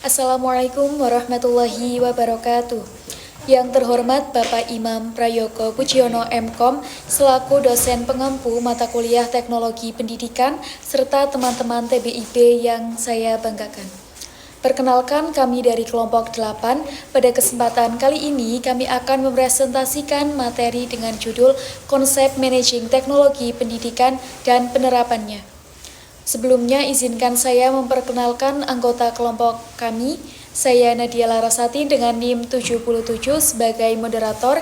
Assalamualaikum warahmatullahi wabarakatuh. Yang terhormat Bapak Imam Prayogo Pujiyono MKom selaku dosen pengampu mata kuliah Teknologi Pendidikan serta teman-teman TBIB yang saya banggakan. Perkenalkan, kami dari kelompok 8. Pada kesempatan kali ini kami akan mempresentasikan materi dengan judul Konsep Managing Teknologi Pendidikan dan Penerapannya. Sebelumnya izinkan saya memperkenalkan anggota kelompok kami. Saya Nadia Larasati dengan NIM 77 sebagai moderator.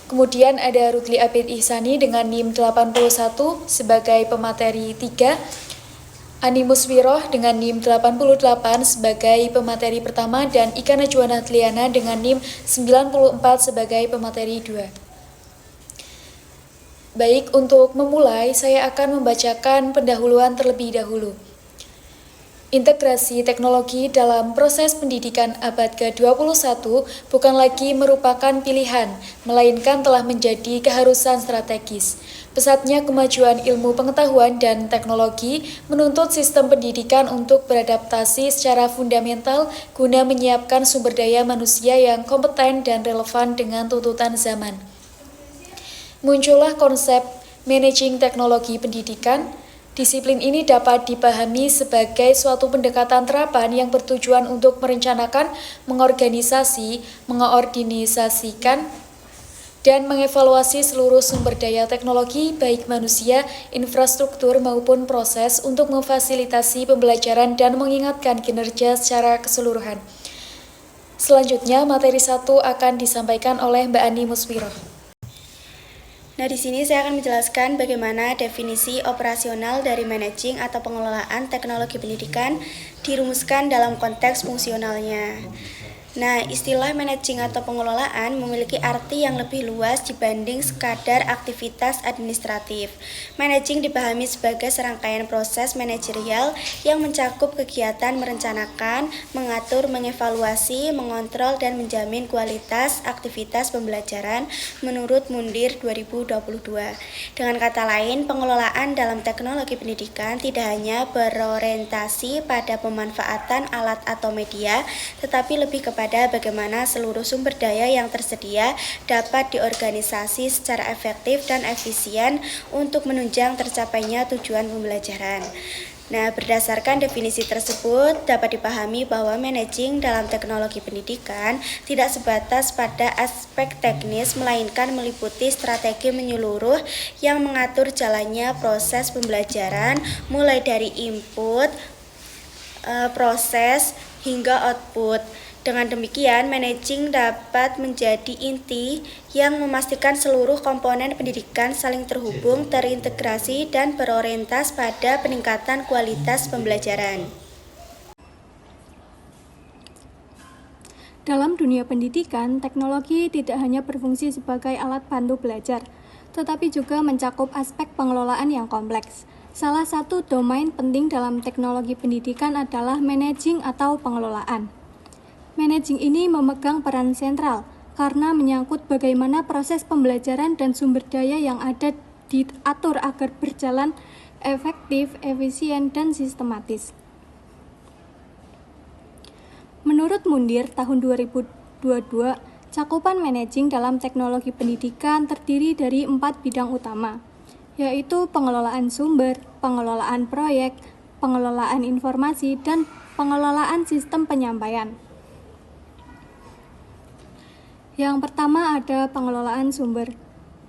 Kemudian ada Rutli Abid Ihsani dengan NIM 81 sebagai pemateri 3. Ani Muswiroh dengan NIM 88 sebagai pemateri pertama dan Ika Najwa Natliana dengan NIM 94 sebagai pemateri 2. Baik, untuk memulai saya akan membacakan pendahuluan terlebih dahulu. Integrasi teknologi dalam proses pendidikan abad ke-21 bukan lagi merupakan pilihan, melainkan telah menjadi keharusan strategis. Pesatnya kemajuan ilmu pengetahuan dan teknologi menuntut sistem pendidikan untuk beradaptasi secara fundamental guna menyiapkan sumber daya manusia yang kompeten dan relevan dengan tuntutan zaman. Muncullah konsep managing teknologi pendidikan. Disiplin ini dapat dipahami sebagai suatu pendekatan terapan yang bertujuan untuk merencanakan, mengoorganisasikan, dan mengevaluasi seluruh sumber daya teknologi, baik manusia, infrastruktur, maupun proses untuk memfasilitasi pembelajaran dan mengingatkan kinerja secara keseluruhan. Selanjutnya, materi 1 akan disampaikan oleh Mbak Ani Muswiroh. Nah, di sini saya akan menjelaskan bagaimana definisi operasional dari managing atau pengelolaan teknologi pendidikan dirumuskan dalam konteks fungsionalnya. Nah, istilah managing atau pengelolaan memiliki arti yang lebih luas dibanding sekadar aktivitas administratif. Managing dipahami sebagai serangkaian proses manajerial yang mencakup kegiatan merencanakan, mengatur, mengevaluasi, mengontrol, dan menjamin kualitas aktivitas pembelajaran menurut Mundir 2022. Dengan kata lain, pengelolaan dalam teknologi pendidikan tidak hanya berorientasi pada pemanfaatan alat atau media, tetapi lebih kepada bagaimana seluruh sumber daya yang tersedia dapat diorganisasi secara efektif dan efisien untuk menunjang tercapainya tujuan pembelajaran. Nah, berdasarkan definisi tersebut, dapat dipahami bahwa managing dalam teknologi pendidikan tidak sebatas pada aspek teknis, melainkan meliputi strategi menyeluruh yang mengatur jalannya proses pembelajaran, mulai dari input, proses, hingga output. Dengan demikian, managing dapat menjadi inti yang memastikan seluruh komponen pendidikan saling terhubung, terintegrasi, dan berorientasi pada peningkatan kualitas pembelajaran. Dalam dunia pendidikan, teknologi tidak hanya berfungsi sebagai alat bantu belajar, tetapi juga mencakup aspek pengelolaan yang kompleks. Salah satu domain penting dalam teknologi pendidikan adalah managing atau pengelolaan. Managing ini memegang peran sentral karena menyangkut bagaimana proses pembelajaran dan sumber daya yang ada diatur agar berjalan efektif, efisien, dan sistematis. Menurut Mundir tahun 2022, cakupan managing dalam teknologi pendidikan terdiri dari 4 bidang utama, yaitu pengelolaan sumber, pengelolaan proyek, pengelolaan informasi, dan pengelolaan sistem penyampaian. Yang pertama ada pengelolaan sumber.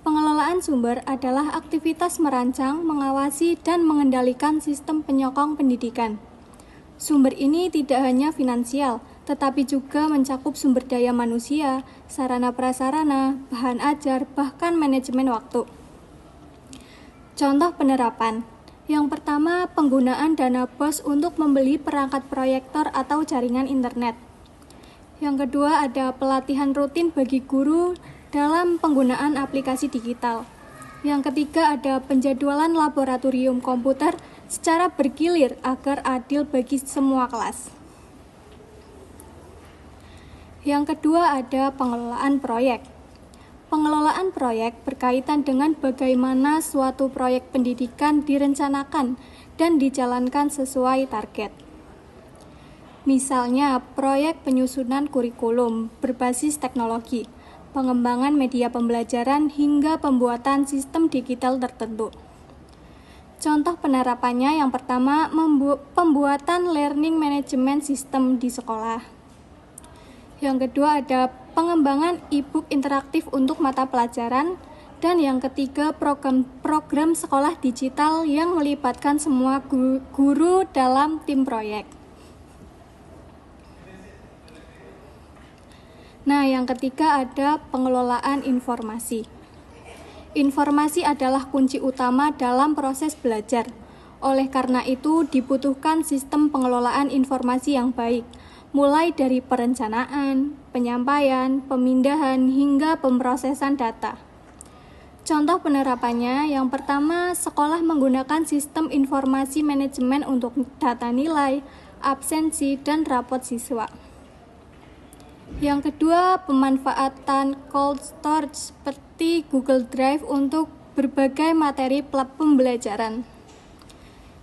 Pengelolaan sumber adalah aktivitas merancang, mengawasi, dan mengendalikan sistem penyokong pendidikan. Sumber ini tidak hanya finansial, tetapi juga mencakup sumber daya manusia, sarana prasarana, bahan ajar, bahkan manajemen waktu. Contoh penerapan. Yang pertama, penggunaan dana BOS untuk membeli perangkat proyektor atau jaringan internet. Yang kedua, ada pelatihan rutin bagi guru dalam penggunaan aplikasi digital. Yang ketiga, ada penjadwalan laboratorium komputer secara bergilir agar adil bagi semua kelas. Yang kedua, ada pengelolaan proyek. Pengelolaan proyek berkaitan dengan bagaimana suatu proyek pendidikan direncanakan dan dijalankan sesuai target. Misalnya, proyek penyusunan kurikulum berbasis teknologi, pengembangan media pembelajaran, hingga pembuatan sistem digital tertentu. Contoh penerapannya yang pertama, pembuatan learning management system di sekolah. Yang kedua ada pengembangan e-book interaktif untuk mata pelajaran. Dan yang ketiga, program sekolah digital yang melibatkan semua guru dalam tim proyek. Nah, yang ketiga ada pengelolaan informasi. Informasi adalah kunci utama dalam proses belajar. Oleh karena itu, dibutuhkan sistem pengelolaan informasi yang baik, mulai dari perencanaan, penyampaian, pemindahan, hingga pemrosesan data. Contoh penerapannya, yang pertama, sekolah menggunakan sistem informasi manajemen untuk data nilai, absensi, dan rapot siswa. Yang kedua, pemanfaatan cold storage seperti Google Drive untuk berbagai materi pembelajaran.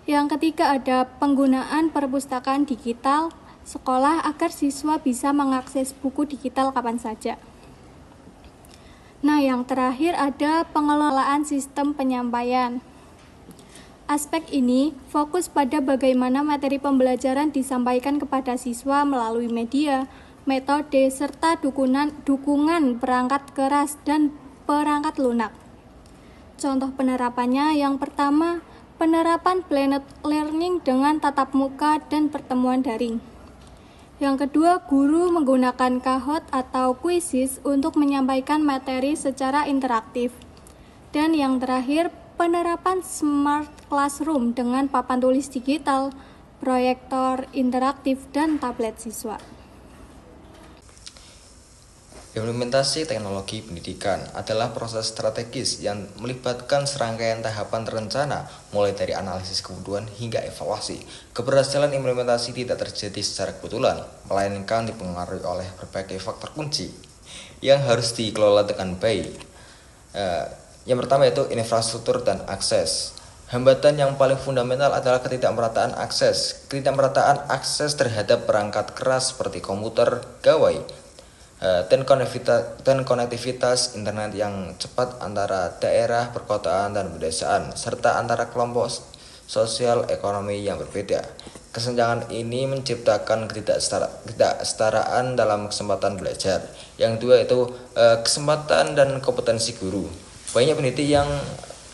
Yang ketiga ada penggunaan perpustakaan digital sekolah agar siswa bisa mengakses buku digital kapan saja. Nah, yang terakhir ada pengelolaan sistem penyampaian. Aspek ini fokus pada bagaimana materi pembelajaran disampaikan kepada siswa melalui media, metode, serta dukungan perangkat keras dan perangkat lunak. Contoh penerapannya yang pertama, penerapan blended learning dengan tatap muka dan pertemuan daring. Yang kedua, guru menggunakan Kahoot atau quizzes untuk menyampaikan materi secara interaktif. Dan yang terakhir, penerapan smart classroom dengan papan tulis digital, proyektor interaktif, dan tablet siswa. Implementasi teknologi pendidikan adalah proses strategis yang melibatkan serangkaian tahapan terencana, mulai dari analisis kebutuhan hingga evaluasi. Keberhasilan implementasi tidak terjadi secara kebetulan, melainkan dipengaruhi oleh berbagai faktor kunci yang harus dikelola dengan baik. Yang pertama yaitu infrastruktur dan akses. Hambatan yang paling fundamental adalah ketidakmerataan akses. Ketidakmerataan akses terhadap perangkat keras seperti komputer, gawai, dan konektivitas internet yang cepat antara daerah, perkotaan, dan pedesaan, serta antara kelompok sosial ekonomi yang berbeda. Kesenjangan ini menciptakan ketidaksetaraan dalam kesempatan belajar. Yang kedua itu kesempatan dan kompetensi guru. Banyak pendidik yang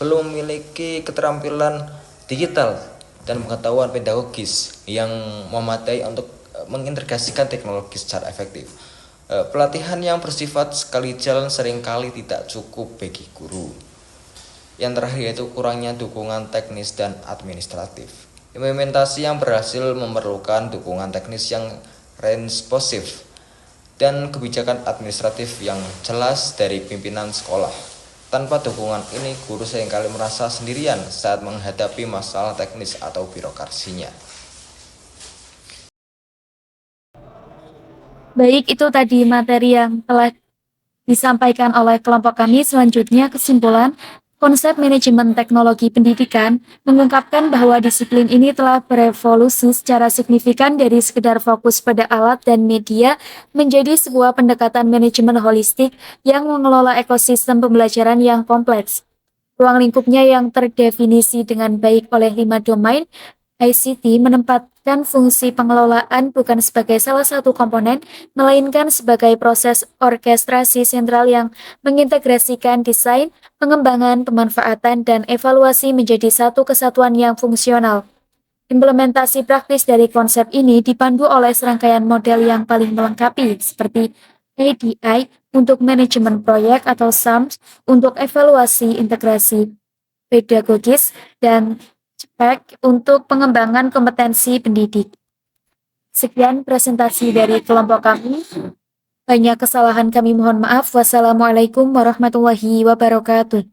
belum memiliki keterampilan digital dan pengetahuan pedagogis yang memadai untuk mengintegrasikan teknologi secara efektif. Pelatihan yang bersifat sekali jalan seringkali tidak cukup bagi guru. Yang terakhir yaitu kurangnya dukungan teknis dan administratif. Implementasi yang berhasil memerlukan dukungan teknis yang responsif dan kebijakan administratif yang jelas dari pimpinan sekolah. Tanpa dukungan ini, guru seringkali merasa sendirian saat menghadapi masalah teknis atau birokrasinya. Baik, itu tadi materi yang telah disampaikan oleh kelompok kami. Selanjutnya, kesimpulan. Konsep manajemen teknologi pendidikan mengungkapkan bahwa disiplin ini telah berevolusi secara signifikan dari sekedar fokus pada alat dan media menjadi sebuah pendekatan manajemen holistik yang mengelola ekosistem pembelajaran yang kompleks. Ruang lingkupnya yang terdefinisi dengan baik oleh 5 domain, ICT menempatkan fungsi pengelolaan bukan sebagai salah satu komponen, melainkan sebagai proses orkestrasi sentral yang mengintegrasikan desain, pengembangan, pemanfaatan, dan evaluasi menjadi satu kesatuan yang fungsional. Implementasi praktis dari konsep ini dipandu oleh serangkaian model yang paling melengkapi, seperti ADI untuk manajemen proyek atau SAMS untuk evaluasi integrasi pedagogis, dan SPEC untuk pengembangan kompetensi pendidik. Sekian presentasi dari kelompok kami. Banyak kesalahan kami mohon maaf. Wassalamualaikum warahmatullahi wabarakatuh.